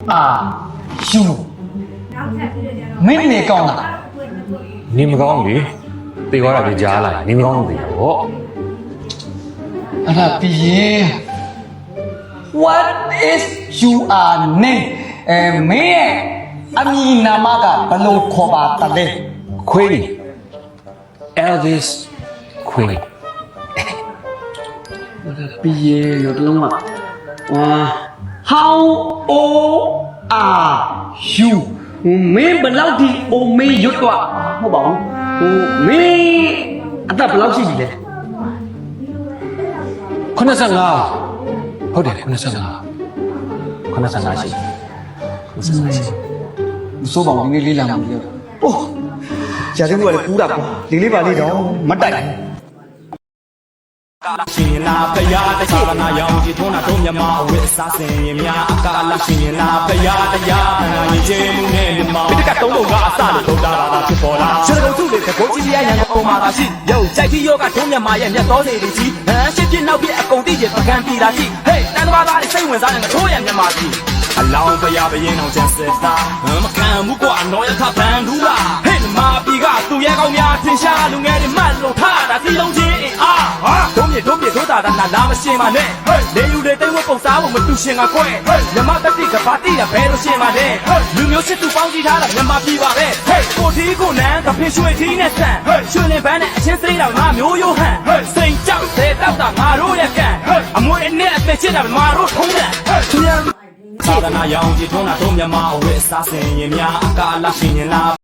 ယူမင်းနေကောင်းလား နေမကောင်းလေတေသွားတာကြကြားလာနေမကောင်းလို့တေတာဗော အဲ့ဒါပြီးရင် What is your name မင်းရဲ့အမည်နာမကဘယ်လိုခေါ်ပါတလဲ Queen Elvis Queen ပြီးရင်ရောတလုံးကHow old are you မင်းဘယ်လောက်ဒီအိုမေးရွတ်တော့ဟုတ်ပါဘူးမင်းအသက်ဘယ်လောက်ရှိပြီလဲ 85ဟုတ်တယ်85ရှိမစိုးပါဘူးဒီနေ့လေးလာမှပြောအိုးဂျာတဲ့ကူကလည်းကူးတာကွာလေးလေးပါလေးတော့မတိုက်ဘူး ရှင်လာဖယားတရားနာရောင်ဒီထုံးနာထုံးမြမအဝိစားစင်ရင်များအကာလရှင်လာဖယားတရားနာရင်ကျင်းမှုနဲ့မြမပိတကတုံးလုံးကအစလို့ထုတ်တာလာဖြစ်ပေါ်လာရှင်ကုန်းစုလေးတကုန်းကြီးရရန်ကုန်မှာသာရှိရုပ်ကြိုက်ပြီးရောကထုံးမြမရဲ့မျက်တော်လေးတွေကြီးဟမ်ရှင်းပြနောက်ပြအကုန်တိကျပကံပြည်တာရှိဟေးတန်တဘာသားလေးစိတ်ဝင်စားတဲ့ထိုးရမြမကြီးအလောင်းဖယားဘရင်အောင်ကျန်စစ်သားမခံမှုကွာနော်ရခပန်ထူလာဟေးမာပီကသူ့ရဲ့ကောင်းများထင်ရှားလူငယ်တွေမှတ်လို့ထားတာစီလုံးချင်းအာဟာတို့မြေတို့တာနာလာမရှင်ပါနဲ့လေယူလေတိတ်ဝတ်ပုံစားဖို့မတူရှင်ကခွဲမြမတက်တိကဘာတိရဘဲလို့ရှင်ပါနဲ့လူမျိုးစစ်သူပေါင်းကြည့်ထားတာမြမပြည်ပါပဲကိုတီးကိုနန်းကဖင်ရွှေထီးနဲ့ဆန်ရွှေလင်ပန်းနဲ့အချင်းစိမ့်တော်ငါမျိုးရိုးဟန်စိန်ကြောက်တဲ့တောက်တာငါတို့ရဲ့ကံအမွေအနှစ်အသက်ချစ်တာငါတို့ထုံးတယ်သူရသာသနာရောင်ကြီးထုံးတာထုံးမြမအဝိစားစင်ရင်များအကာလရှင်ရင်လား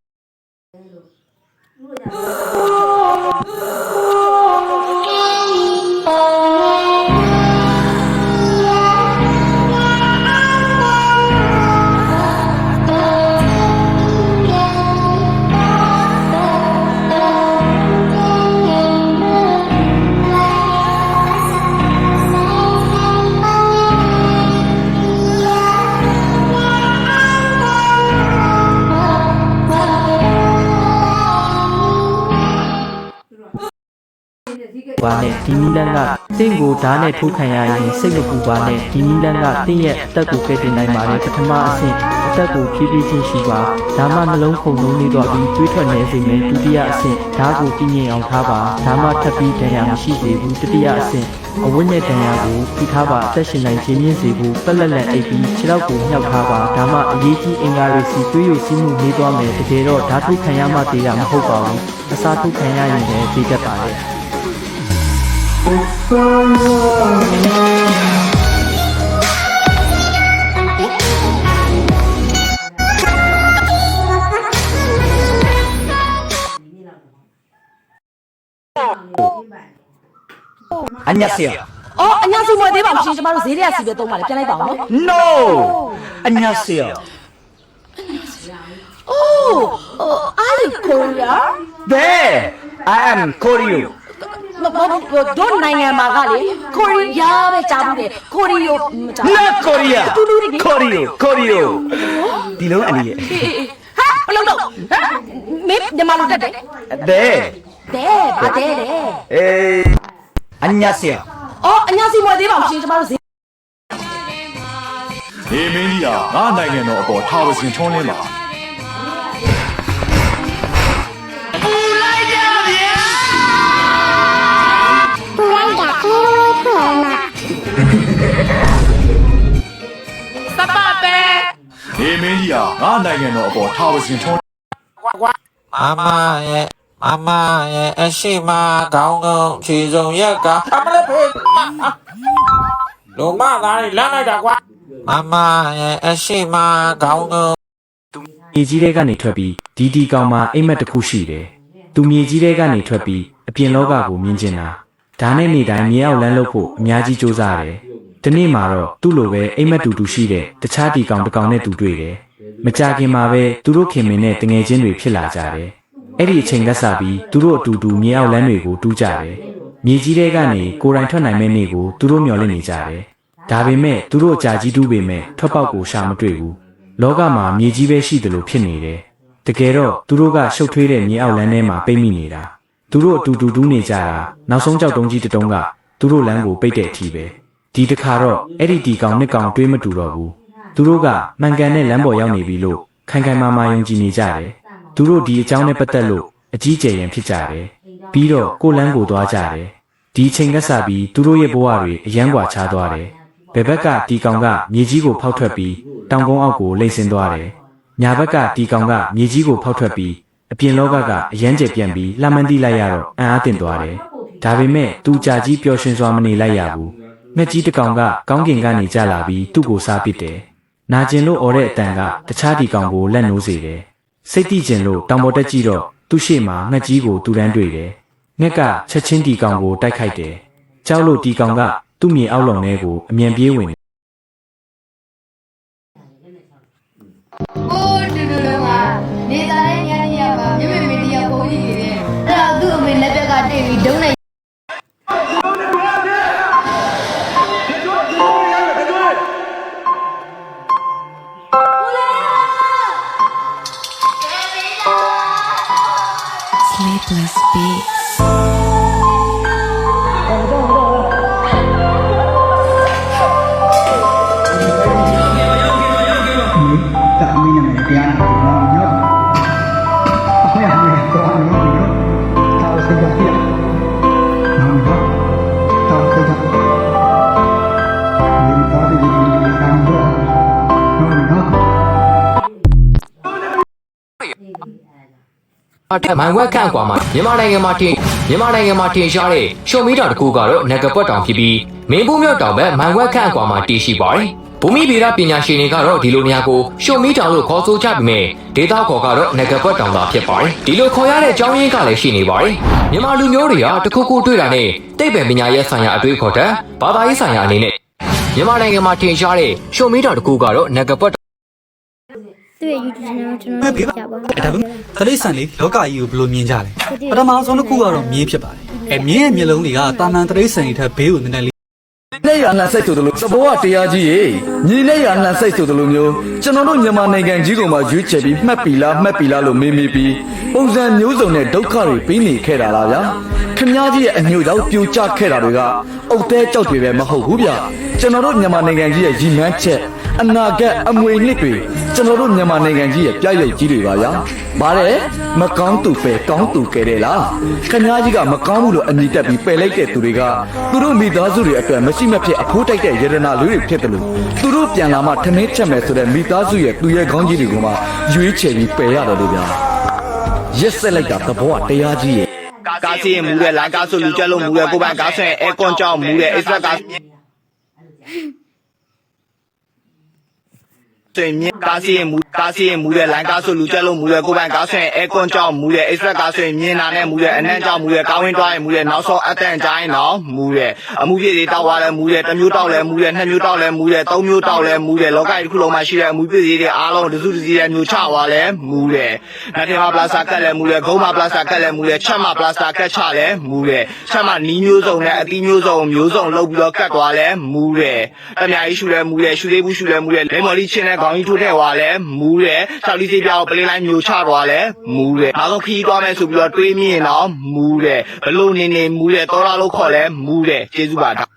ပါနဲ့ဒီနီလန်းကတင့်ကိုဓာတ်နဲ့ထိုးခံရရင်စိတ်မပူပါနဲ့ဒီနီလန်းကတင့်ရဲ့အသက်ကိုကယ်တင်နိုင်ပါတယ်ပထမအဆင့်အသက်ကိုဖြည်းဖြည်းချင်းရှိပါဒါမှနှလုံးခုန်လုံးနေတော့ပြီးတွေးထွက်နေစေမယ်ဒုတိယအဆင့်ဓာတ်ကိုပြင်းပြင်းအောင်ထားပါဒါမှထပ်ပြီးဒဏ်ရာမရှိစေဘူးတတိယအဆင့်အဝတ်နဲ့ဒဏ်ရာကိုဖိထားပါအသက်ရှင်နိုင်ခြင်းမြင့်စေဖို့ပက်လက်လက်အိပ်ပြီးခြေထောက်ကိုမြှောက်ထားပါဒါမှအရေးကြီးအင်္ဂါတွေစီတွေးရစီးမှုနေသွားမယ်တကယ်တော့ဓာတ်ထုတ်ခံရမှသေးတာမဟုတ်ပါဘူးအစားထုတ်ခံရရင်လည်းသိတတ်ပါတယ် 안녕하세요. 안녕하세요. 뭐 내가 무슨 좀 하러 세리아 집에 또 말해 편하게 봐. No. 안녕하세요. Are you Korea? 네. I am Korea. 돈 나이가 마가리 코리아에 잡으래 코리오 Not Korea. Korea. 디노 아니에요. 하 얼렁도 내 말로 돼 네. 네 맞대 안녕하세요. 안녕하세요 뭐 내가 무슨 좀 하러 세 ဒီမင်းကြီးကငါနိုင်ငံတော်အပေါ်ထားဝစဉ်ထုံးလင်းပါ ဒီမင်းကြီးကငါနိုင်ငံတော်အပေါ်ထားဝစဉ်ထုံး 아마의 애쉬마 가운데 지종예가 로마 나리 라나다과 아마의 애쉬마 가운데 မြေကြီးထဲကနေထွက်ပြီးဒီကောင်မှာအိမ်မက်တစ်ခုရှိတယ်။သူမြေကြီးထဲကနေထွက်ပြီးအပြင်လောကကိုမြင်ကျင်တာ။ဒါနဲ့နေ့တိုင်းမြေအောင်လန်းလို့ဖို့အများကြီးစူးစမ်းတယ်။ဒီနေ့မှာတော့သူ့လိုပဲအိမ်မက်တူတူရှိတဲ့တခြားဒီကောင်တစ်ကောင်နဲ့တူတွေ့တယ်။မကြခင်မှာပဲသူတို့ခင်မင်နဲ့တငယ်ချင်းတွေဖြစ်လာကြတယ်။အဲ့ဒီအချိန်ကစပြီးသူတို့အတူတူမြေအောင်လန်းတွေကိုတူးကြတယ်။မြေကြီးထဲကနေကိုယ်တိုင်ထွက်နိုင်မဲ့နေ့ကိုသူတို့မျှော်လင့်နေကြတယ်။ဒါပေမဲ့သူတို့အကြာကြီးတူးပေမဲ့ထွက်ပေါက်ကိုရှာမတွေ့ဘူး။လောကမှာမြေကြီးပဲရှိတယ်လို့ဖြစ်နေတယ်။တကယ်တော့သူတို့ကရှုပ်ထွေးတဲ့မြေအောက်လမ်းထဲမှာပိတ်မိနေတာ။သူတို့အတူတူတူးနေကြတာနောက်ဆုံးကြောက်တုံးကြီးတစ်တုံးကသူတို့လမ်းကိုပိတ်တဲ့အထိပဲ။ဒီတစ်ခါတော့အဲ့ဒီတီကောင်နှစ်ကောင်တွေးမတူတော့ဘူး။ သူတို့ကမှန်ကန်တဲ့လမ်းပေါ်ရောက်နေပြီလို့ခိုင်ခိုင်မာမာယုံကြည်နေကြတယ်သူတို့ဒီအကြောင်းနဲ့ပတ်သက်လို့အကြီးကျယ်ရင်ဖြစ်ကြတယ်ပြီးတော့ကိုလန်းကိုသွားကြတယ်ဒီအချိန်ကစပြီးသူတို့ရဲ့ဘဝတွေအယမ်းกว่าခြားသွားတယ်ဘယ်ဘက်ကတီကောင်ကမြေကြီးကိုဖောက်ထွက်ပြီးတောင်ကုန်းအောက်ကိုလိမ့်ဆင်းသွားတယ်ညာဘက်ကတီကောင်ကမြေကြီးကိုဖောက်ထွက်ပြီးအပြင်လောကကအယမ်းကျယ်ပြန့်ပြီးလှမ်းမန်းတိလိုက်ရတော့အံ့အားသင့်သွားတယ်ဒါပေမဲ့သူကြာကြီးပျော်ရွှင်စွာမနေလိုက်ရဘူးငှက်ကြီးတစ်ကောင်ကကောင်းကင်ကနေကျလာပြီးသူ့ကိုစားပစ်တယ်နာကျင်လို့អော်တဲ့အတန်ကတခြားတီကောင်ကိုလက်နိုးစေတယ်စိတ်တိကျင်လို့တောင်ပေါ်တက်ကြည့်တော့သူ့ရှေ့မှာငှက်ကြီးကိုတူတန်းတွေ့တယ်ငှက်ကချက်ချင်းတီကောင်ကိုတိုက်ခိုက်တယ်ကြောက်လို့တီကောင်ကသူ့မြေအောက်လုံထဲကိုအမြန်ပြေးဝင် အိုးတူတူလုံးကနေသားရဲ့ညနေရပါမြမေမေတရားပုံကြီးနေတယ်အဲ့တော့သူ့အမေလက်ပြက်ကတိတ်ပြီးဒုံးနေ Sleepless Beats. တာမင်းနဲ့တရားနာတော့ညောအခုရမယ်တော့အမေညောတာစိတ်ကပြနော်ညောတာစိတ်ကမင်းသားတွေဒီကံတော့နော်ညော အထက်မိုင်ဝက်ခန့်กว่าမှာမြန်မာနိုင်ငံမှာတင်ရှားတဲ့ရှုံမီတောင်တစ်ခုကတော့နဂပွက်တောင်ဖြစ်ပြီးမင်းဘူးမြို့တောင်ဘက်မိုင်ဝက်ခန့်กว่าမှာတည်ရှိပါတယ်။ဘူမိဗေဒပညာရှင်တွေကတော့ဒီလိုနေရာကိုရှုံမီတောင်လို့ခေါ်ဆိုကြပေမဲ့ဒေသခေါ်ကတော့နဂပွက်တောင်သာဖြစ်ပါတယ်။ဒီလိုခေါ်ရတဲ့အကြောင်းရင်းကလည်းရှိနေပါတယ်။မြန်မာလူမျိုးတွေကတခုခုတွေ့တာနဲ့သိပ္ပံပညာရဲ့ဆိုင်ရာအတွေ့အခေါ်တဲ့ဘာသာရေးဆိုင်ရာအနေနဲ့မြန်မာနိုင်ငံမှာတင်ရှားတဲ့ရှုံမီတောင်တစ်ခုကတော့နဂပွက် သူ့ရဲ့ YouTube channel ကိုကျွန်တော်တို့ကြပါဘူး ဒါပေမဲ့တရိတ်ဆန်လေးလောကကြီးကိုဘယ်လိုမြင်ကြလဲပထမဆုံးတစ်ခုကတော့မြင်းဖြစ်ပါတယ်မြင်းရဲ့မျက်လုံးတွေကတာမန်တရိတ်ဆန်တွေထက်ဘေးကိုနည်းနည်းလေး လက်ရလှန်စိတ်ဆိုသလိုသဘောကတရားကြီးရေညီလက်ရလှန်စိတ်ဆိုသလိုမျိုးကျွန်တော်တို့မြန်မာနိုင်ငံကြီးကိုမှရွေးချယ်ပြီးမှတ်ပြီလားလို့မေးပြီးပုံစံမျိုးစုံနဲ့ဒုက္ခတွေပေးနေခဲ့တာလားဗျာခင်ဗျားကြီးရဲ့အညို့ကြောင့်ပြိုကျခဲ့တာတွေကအုတ်သေးကြောက်တွေပဲမဟုတ်ဘူးဗျကျွန်တော်တို့မြန်မာနိုင်ငံကြီးရဲ့ရည်မှန်းချက်အနာဂတ်အမွေနှစ်တွေကျွန်တော်တို့မြန်မာနိုင်ငံကြီးရဲ့ပြရုပ်ကြီးတွေပါဗျာ။ပါတယ်မကောင်းသူပဲကောင်းသူကဲတယ်လား။ခင်ဗျားကြီးကမကောင်းဘူးလို့အမိတက်ပြီးပယ်လိုက်တဲ့သူတွေကသူတို့မိသားစုတွေအတွက်မရှိမဖြစ်အဖိုးတိုက်တဲ့ယရနာလူတွေဖြစ်တယ်လို့သူတို့ပြန်လာမှထမင်းချက်မယ်ဆိုတဲ့မိသားစုရဲ့သူရဲ့ခေါင်းကြီးတွေကိုမှရွေးချယ်ပြီးပယ်ရတယ်လို့ဗျာ။ရက်ဆက်လိုက်တာသဘောကတရားကြီးရဲ့ကားစီရင်မူတဲ့လိုင်းကားဆိုလူကျက်လို့မူတဲ့ကိုပိုင်ကားဆွဲအဲကွန်ကြောင့်မူတဲ့အိစက်ကားဆွေမြင်းကားစီရင်မူတဲ့လိုင်းကားဆိုလူကျက်လို့မူတဲ့ကိုပိုင်ကားဆွဲအဲကွန်ကြောင့်မူတဲ့အိစက်ကားဆွဲမြင်းနာနဲ့မူတဲ့အနံ့ကြောင့်မူတဲ့ကားဝင်းတွားရင်မူတဲ့နောက်ဆုံးအတန်တိုင်းတော့မူတဲ့အမှုပြည့်တွေတောက်သွားလဲမူတဲ့တစ်မျိုးတောက်လဲမူတဲ့နှစ်မျိုးတောက်လဲမူတဲ့သုံးမျိုးတောက်လဲမူတဲ့လောကကြီးတစ်ခုလုံးမှာရှိတဲ့အမှုပြည့်တွေအားလုံးတစုတစည်းတဲ့မျိုးချသွားလဲမူတဲ့နတ်တင်မပလာစာကတ်လဲမူတဲ့ဂုံးမပလာစာကတ်လဲမူတဲ့ချက်မပလာစာကတ်ချလဲမူတဲ့ချက်မနီးမျိုးစုံနဲ့အသီးမျိုးစုံလုပ်ပြီးတော့ကတ်သွားလဲမူတဲ့တမယာကြီးရှူလဲမူတဲ့ရှူသေးဘူးရှူလဲမူတဲ့လေမော်လီချင်းနဲ့ခေါင်းကြီးထိုးထည့်သွားလဲမူတဲ့ချောက်လီစီပြောင်းပလင်းလိုင်းမျိုးချသွားလဲမူတဲ့နောက်ဆုံးခီးသွားမယ်ဆိုပြီးတော့တွေးမြင်တော့မူတဲ့ဘလို့နေမူတဲ့တော်လာလို့ခေါ်လဲမူတဲ့ကျေးဇူးပါ